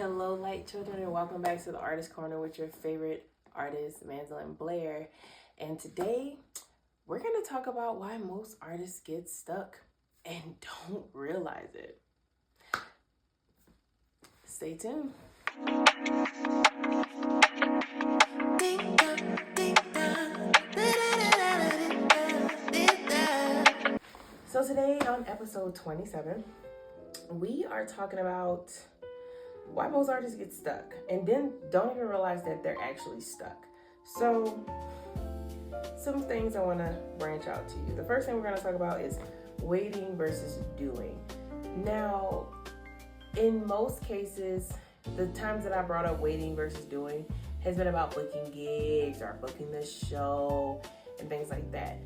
Hello, light children, and welcome back to the Artist Corner with your favorite artist, Mandolin Blair. And today, we're going to talk about why most artists get stuck and don't realize it. Stay tuned. So today on episode 27, we are talking about why most artists get stuck and then don't even realize that they're actually stuck. So some things I want to branch out to you. The first thing we're going to talk about is waiting versus doing. Now, in most cases, the times that I brought up waiting versus doing has been about booking gigs or booking the show and things like that.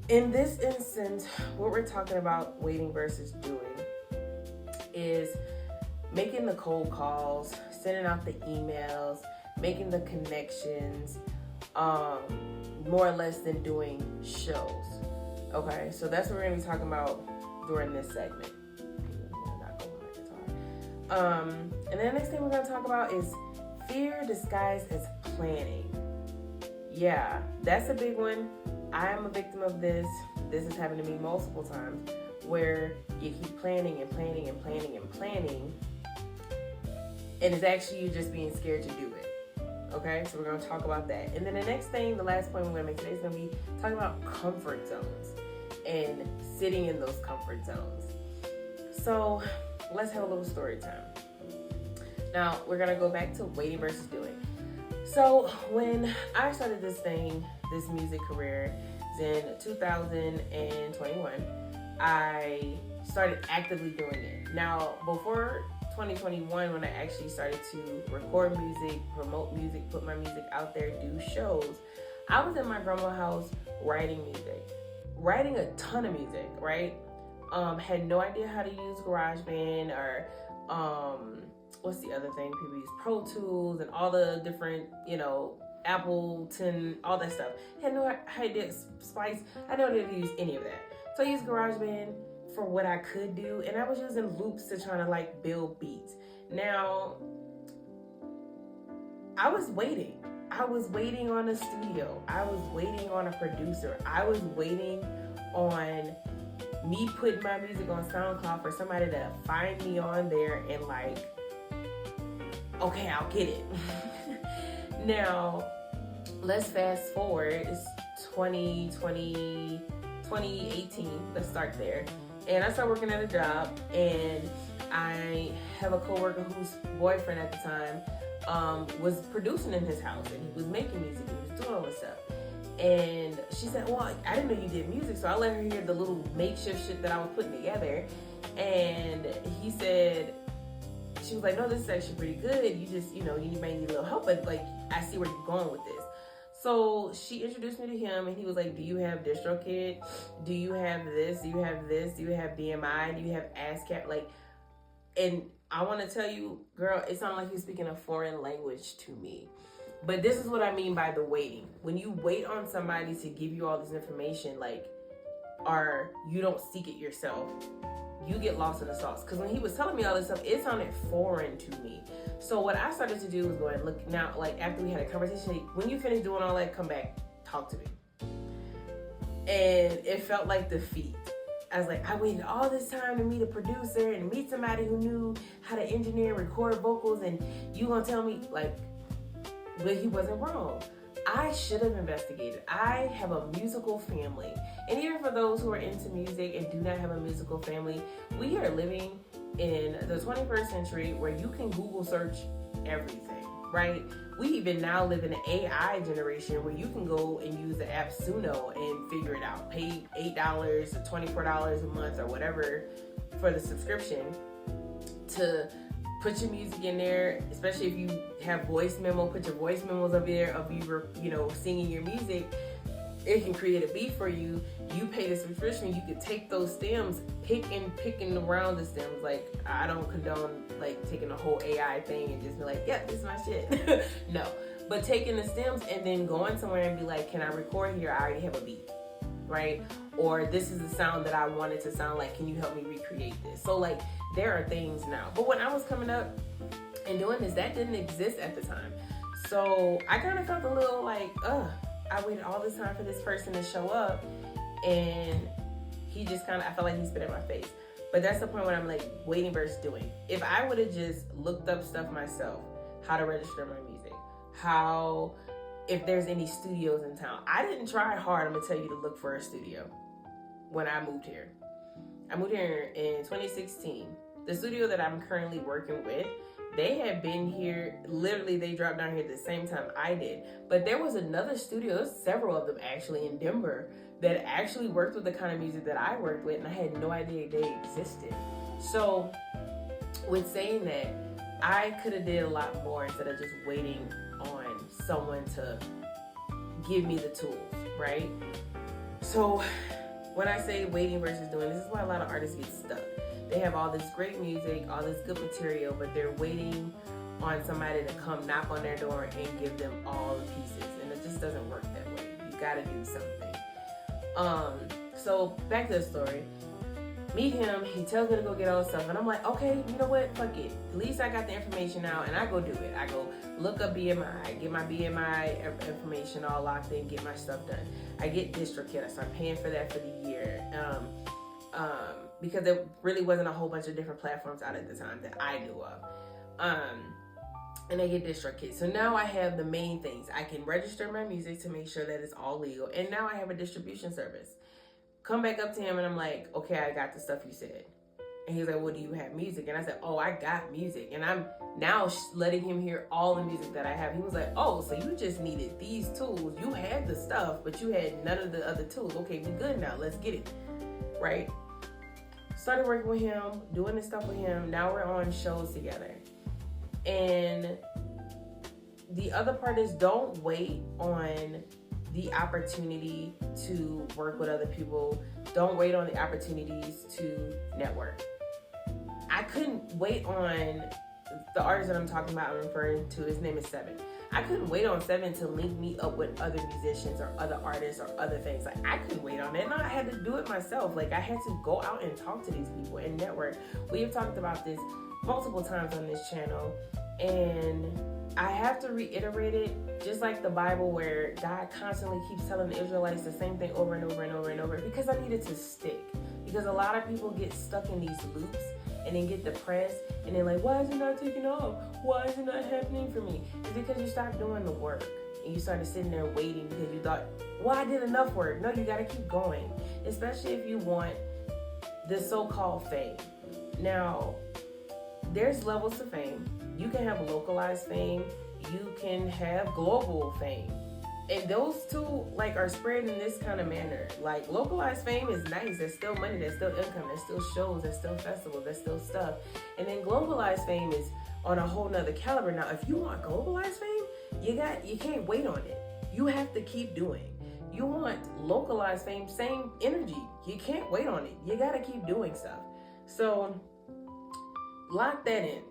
In this instance, what we're talking about waiting versus doing is making the cold calls, sending out the emails, making the connections, more or less than doing shows. Okay, so that's what we're gonna be talking about during this segment. And then the next thing we're gonna talk about is fear disguised as planning. Yeah, that's a big one. I am a victim of this. This has happened to me multiple times where you keep planning and planning and planning and planning, and it's actually you just being scared to do it. Okay, so we're going to talk about that. And then the next thing, the last point we're going to make today is going to be talking about comfort zones and sitting in those comfort zones. So let's have a little story time. Now, we're going to go back to waiting versus doing. So when I started this music career in 2021, I started actively doing it. Now, before 2021, when I actually started to record music, promote music, put my music out there, do shows, I was in my grandma's house writing a ton of music, right? Had no idea how to use GarageBand or what's the other thing people use, Pro Tools and all the different, Ableton, all that stuff. Had no idea, Spice. I don't know how to use any of that. So I used GarageBand for what I could do, and I was using loops to try to build beats. Now, I was waiting on a studio. I was waiting on a producer. I was waiting on me putting my music on SoundCloud for somebody to find me on there and okay, I'll get it. Now, let's fast forward. It's 2018. Let's start there. And I started working at a job, and I have a coworker whose boyfriend at the time was producing in his house, and he was making music, he was doing all this stuff. And she said, well, I didn't know you did music, so I let her hear the little makeshift shit that I was putting together. And he said, she was like, no, this is actually pretty good. You just, you might need a little help, but I see where you're going with this. So she introduced me to him, and he was like, do you have DistroKid? Do you have this? Do you have this? Do you have BMI? Do you have ASCAP? And I want to tell you, girl, it sounded like he was speaking a foreign language to me. But this is what I mean by the waiting. When you wait on somebody to give you all this information, or you don't seek it yourself, you get lost in the sauce. Because when he was telling me all this stuff, it sounded foreign to me. So what I started to do was go and look now, after we had a conversation, when you finish doing all that, come back, talk to me. And it felt like defeat. I was like, I waited all this time to meet a producer and meet somebody who knew how to engineer and record vocals, and you gonna tell me, but he wasn't wrong. I should have investigated. I have a musical family. And even for those who are into music and do not have a musical family, we are living in the 21st century where you can Google search everything, right? We even now live in an AI generation where you can go and use the app Suno and figure it out. Pay $8 or $24 a month or whatever for the subscription to put your music in there, especially if you have voice memo, put your voice memos up there of you, singing your music. It can create a beat for you. You pay the subscription. You can take those stems, picking around the stems. I don't condone taking the whole AI thing and just be like, yeah, this is my shit. No, but taking the stems and then going somewhere and be like, can I record here? I already have a beat, right? Or this is the sound that I want it to sound like. Can you help me recreate this? So there are things now. But when I was coming up, and doing this. That didn't exist at the time. So I kind of felt a little like, I waited all this time for this person to show up, and he just kind of, I felt like he spit in my face. But that's the point when I'm like, waiting versus doing. If I would have just looked up stuff myself, how to register my music, if there's any studios in town. I didn't try hard, I'm gonna tell you, to look for a studio when I moved here. I moved here in 2016. The studio that I'm currently working with, they had been here, literally they dropped down here at the same time I did. But there was another studio, there's several of them actually in Denver, that actually worked with the kind of music that I worked with, and I had no idea they existed. So with saying that, I could have did a lot more instead of just waiting on someone to give me the tools, right? So when I say waiting versus doing, this is why a lot of artists get stuck. They have all this great music, all this good material, but they're waiting on somebody to come knock on their door and give them all the pieces. And it just doesn't work that way. You gotta do something. So back to the story. Meet him, he tells me to go get all the stuff, and I'm like, okay, you know what, fuck it. At least I got the information now, and I go do it. I go look up BMI, get my BMI information all locked in, get my stuff done. I get DistroKid, I start paying for that for the year. Because there really wasn't a whole bunch of different platforms out at the time that I knew of. And I get DistroKid. So now I have the main things. I can register my music to make sure that it's all legal, and now I have a distribution service. Come back up to him and I'm like, okay, I got the stuff you said. And he's like, well, do you have music? And I said, oh, I got music. And I'm now letting him hear all the music that I have. He was like, oh, so you just needed these tools. You had the stuff, but you had none of the other tools. Okay, we good now. Let's get it. Right? Started working with him, doing this stuff with him. Now we're on shows together. And the other part is, don't wait on the opportunity to work with other people. Don't wait on the opportunities to network. I couldn't wait on the artist that I'm talking about, I'm referring to, his name is Seven. I couldn't wait on Seven to link me up with other musicians or other artists or other things. Like, I couldn't wait on that. No, I had to do it myself. Like, I had to go out and talk to these people and network. We have talked about this multiple times on this channel, and I have to reiterate it, just like the Bible, where God constantly keeps telling the Israelites the same thing over and over and over and over, because I needed to stick. Because a lot of people get stuck in these loops and then get depressed, and they're like, why is it not taking off? Why is it not happening for me? It's because you stopped doing the work and you started sitting there waiting because you thought, well, I did enough work. No, you gotta keep going, especially if you want the so-called fame. Now, there's levels to fame. You can have localized fame, you can have global fame. And those two, like, are spread in this kind of manner. Like, localized fame is nice. There's still money, there's still income, there's still shows, there's still festivals, there's still stuff. And then globalized fame is on a whole nother caliber. Now, if you want globalized fame, you can't wait on it. You have to keep doing. You want localized fame, same energy. You can't wait on it. You gotta keep doing stuff. So, lock that in.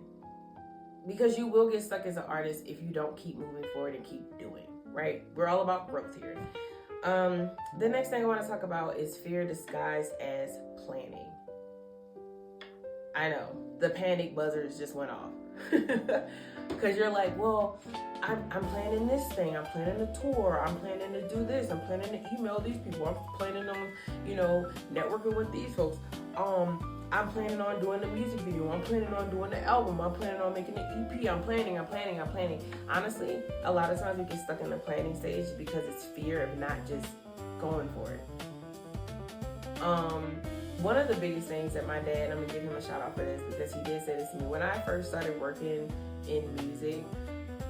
Because you will get stuck as an artist if you don't keep moving forward and keep doing. Right? We're all about growth here. The next thing I want to talk about is fear disguised as planning. I know, the panic buzzers just went off. Because you're like, well, I'm planning this thing. I'm planning a tour. I'm planning to do this. I'm planning to email these people. I'm planning on, networking with these folks. I'm planning on doing the music video. I'm planning on doing the album. I'm planning on making an EP. I'm planning. Honestly, a lot of times we get stuck in the planning stage because it's fear of not just going for it. One of the biggest things that my dad, I'm gonna give him a shout out for this because he did say this to me. When I first started working in music,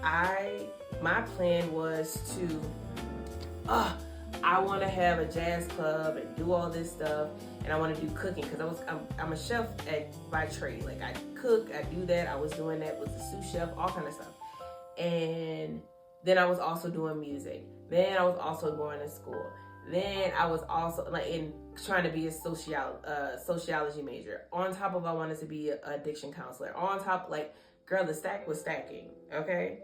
my plan was to, I want to have a jazz club and do all this stuff, and I want to do cooking because I'm a chef by trade. Like, I cook, I do that. I was doing that with the sous chef, all kind of stuff. And then I was also doing music. Then I was also going to school. Then I was also trying to be a sociology major. On top of, I wanted to be an addiction counselor. On top, girl, the stack was stacking, okay?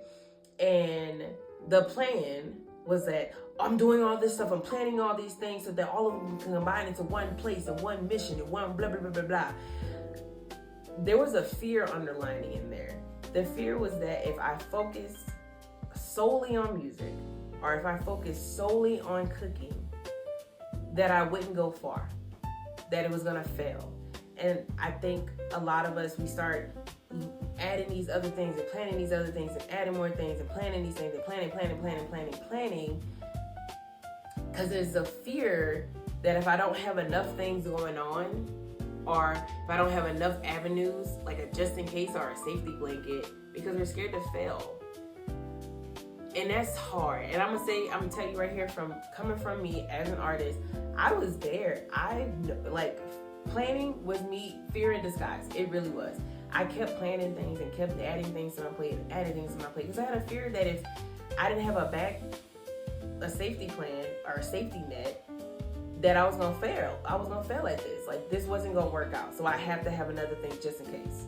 And the plan was that I'm doing all this stuff, I'm planning all these things so that all of them can combine into one place and one mission and one blah, blah, blah, blah, blah. There was a fear underlining in there. The fear was that if I focused solely on music, or if I focused solely on cooking, that I wouldn't go far, that it was gonna fail. And I think a lot of us, we start adding these other things and planning these other things and adding more things and planning these things and planning, because there's a fear that if I don't have enough things going on, or if I don't have enough avenues, like a just in case or a safety blanket, because we're scared to fail. And that's hard. And I'm gonna tell you right here, from coming from me as an artist, I was there. Planning was me, fear in disguise. It really was. I kept planning things and kept adding things to my plate and adding things to my plate, because I had a fear that if I didn't have a safety plan or a safety net, that I was gonna fail. I was gonna fail at this. Like, this wasn't gonna work out. So I have to have another thing just in case.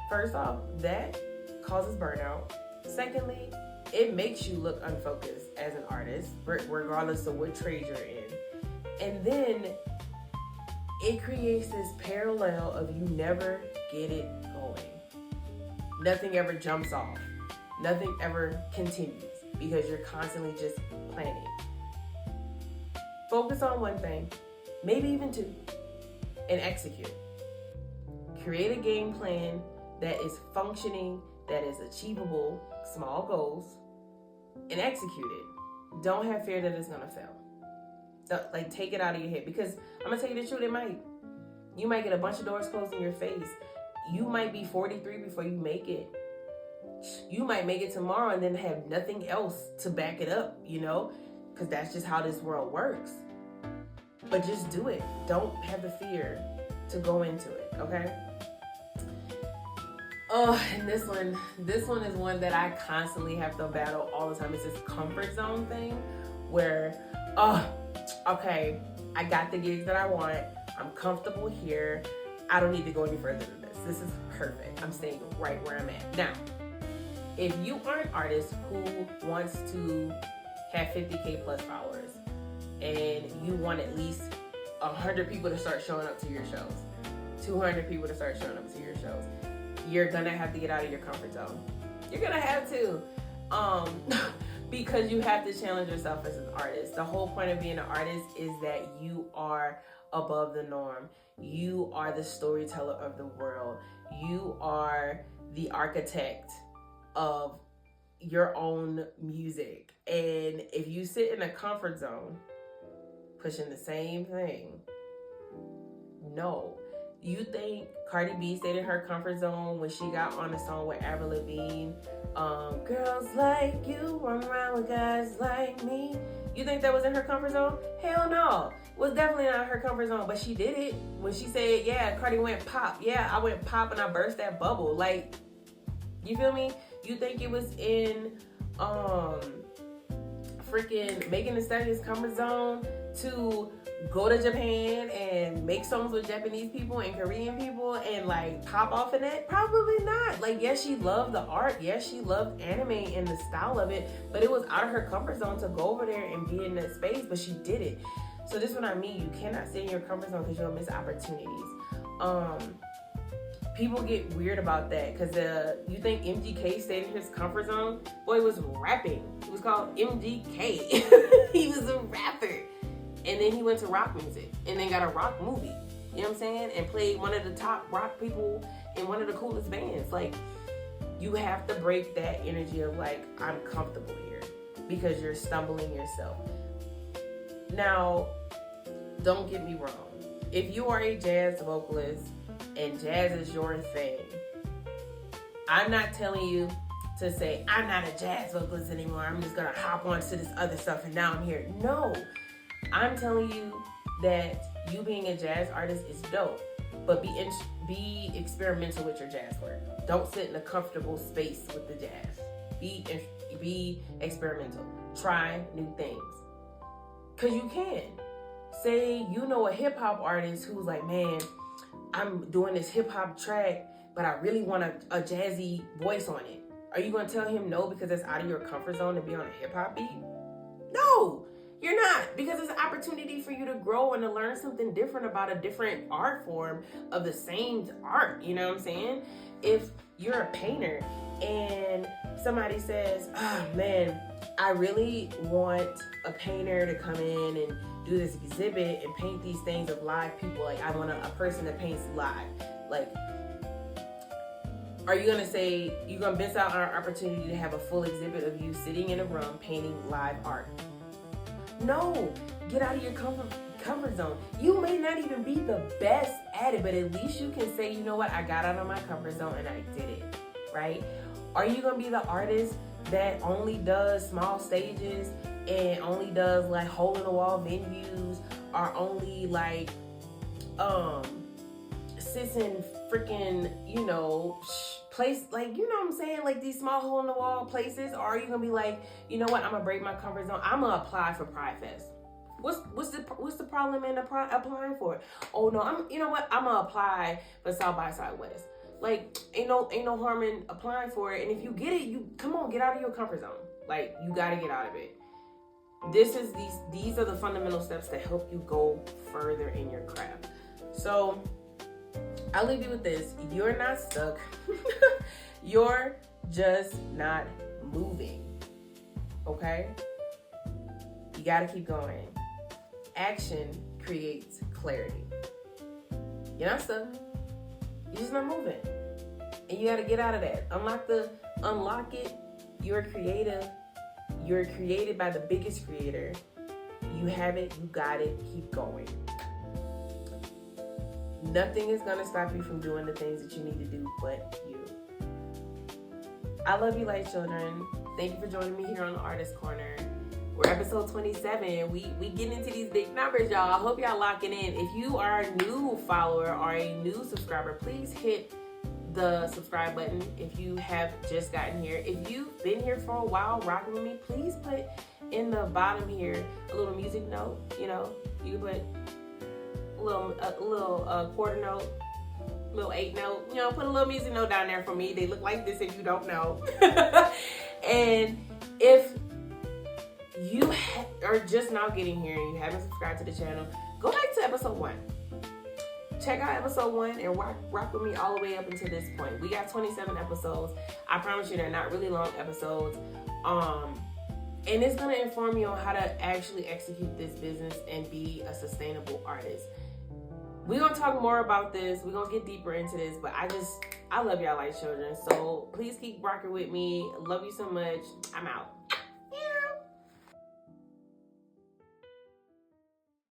First off, that causes burnout. Secondly, it makes you look unfocused as an artist, regardless of what trade you're in. And then it creates this parallel of you never get it going. Nothing ever jumps off. Nothing ever continues, because you're constantly just planning. Focus on one thing, maybe even two, and execute. Create a game plan that is functioning, that is achievable, small goals, and execute it. Don't have fear that it's gonna fail. Take it out of your head, because I'm gonna tell you the truth, you might get a bunch of doors closed in your face. You might be 43 before you make it. You might make it tomorrow and then have nothing else to back it up, because that's just how this world works. But just do it. Don't have the fear to go into it, okay? Oh, and this one is one that I constantly have to battle all the time. It's this comfort zone thing where, okay, I got the gigs that I want. I'm comfortable here. I don't need to go any further than this. This is perfect. I'm staying right where I'm at. Now, if you are an artist who wants to have 50K plus followers, and you want at least 100 people to start showing up to your shows, 200 people to start showing up to your shows, you're gonna have to get out of your comfort zone. You're gonna have to, because you have to challenge yourself as an artist. The whole point of being an artist is that you are above the norm. You are the storyteller of the world. You are the architect of your own music. And if you sit in a comfort zone, pushing the same thing, no. You think Cardi B stayed in her comfort zone when she got on a song with Avril Lavigne? Girls like you run around with guys like me. You think that was in her comfort zone? Hell no. It was definitely not her comfort zone, but she did it. When she said, yeah, Cardi went pop. Yeah, I went pop and I burst that bubble. Like, you feel me? You think it was in freaking Megan Thee Stallion's comfort zone to go to Japan and make songs with Japanese people and Korean people and like pop off in that? Probably not. Like, yes, she loved the art. Yes, she loved anime and the style of it, but it was out of her comfort zone to go over there and be in that space, but she did it. So this is what I mean. You cannot stay in your comfort zone because you'll miss opportunities. People get weird about that because you think MGK stayed in his comfort zone? Boy, was rapping. It was called MGK. He was a rapper. And then he went to rock music and then got a rock movie. You know what I'm saying? And played one of the top rock people in one of the coolest bands. Like, you have to break that energy of like, I'm comfortable here, because you're stumbling yourself. Now, don't get me wrong. If you are a jazz vocalist and jazz is your thing, I'm not telling you to say, I'm not a jazz vocalist anymore. I'm just going to hop onto this other stuff and now I'm here. No. I'm telling you that you being a jazz artist is dope, but be experimental with your jazz work. Don't sit in a comfortable space with the jazz. Be experimental. Try new things. Because you can. Say you know a hip-hop artist who's like, man, I'm doing this hip-hop track, but I really want a jazzy voice on it. Are you going to tell him no because it's out of your comfort zone to be on a hip-hop beat? No. You're not, because it's an opportunity for you to grow and to learn something different about a different art form of the same art. You know what I'm saying? If you're a painter and somebody says, oh man, I really want a painter to come in and do this exhibit and paint these things of live people. Like, I want a person that paints live. Like, are you gonna say you're gonna miss out on our opportunity to have a full exhibit of you sitting in a room painting live art? No, get out of your comfort zone. You may not even be the best at it, but at least you can say, you know what, I got out of my comfort zone and I did it, right? Are you gonna be the artist that only does small stages and only does like hole in the wall venues, or only like sits in freaking, you know, place, like, you know what I'm saying, like these small hole in the wall places? Or are you gonna be like, you know what, I'm gonna break my comfort zone, I'm gonna apply for Pride Fest? What's the problem in applying for it? Oh no, you know what, I'm gonna apply for South by Southwest. Like, ain't no harm in applying for it. And if you get it, you come on, get out of your comfort zone. Like, you gotta get out of it. These are the fundamental steps that help you go further in your craft. So I'll leave you with this. You're not stuck. You're just not moving. Okay? You gotta keep going. Action creates clarity. You're not stuck. You're just not moving. And you gotta get out of that. Unlock it. You're creative. You're created by the biggest creator. You have it, you got it, keep going. Nothing is gonna stop you from doing the things that you need to do but you. I love you, light children. Thank you for joining me here on the Artist Corner. We're episode 27. We getting into these big numbers, y'all. I hope y'all locking in. If you are a new follower or a new subscriber, please hit the subscribe button if you have just gotten here. If you've been here for a while rocking with me, please put in the bottom here a little music note. You know, you can put a little quarter note, little 8 note. You know, put a little music note down there for me. They look like this if you don't know. And if you are just now getting here and you haven't subscribed to the channel, go back to episode 1. Check out episode 1 and rock with me all the way up until this point. We got 27 episodes. I promise you they're not really long episodes. And it's gonna inform you on how to actually execute this business and be a sustainable artist. We're gonna talk more about this. We're gonna get deeper into this, but I love y'all like children. So please keep rocking with me. Love you so much. I'm out.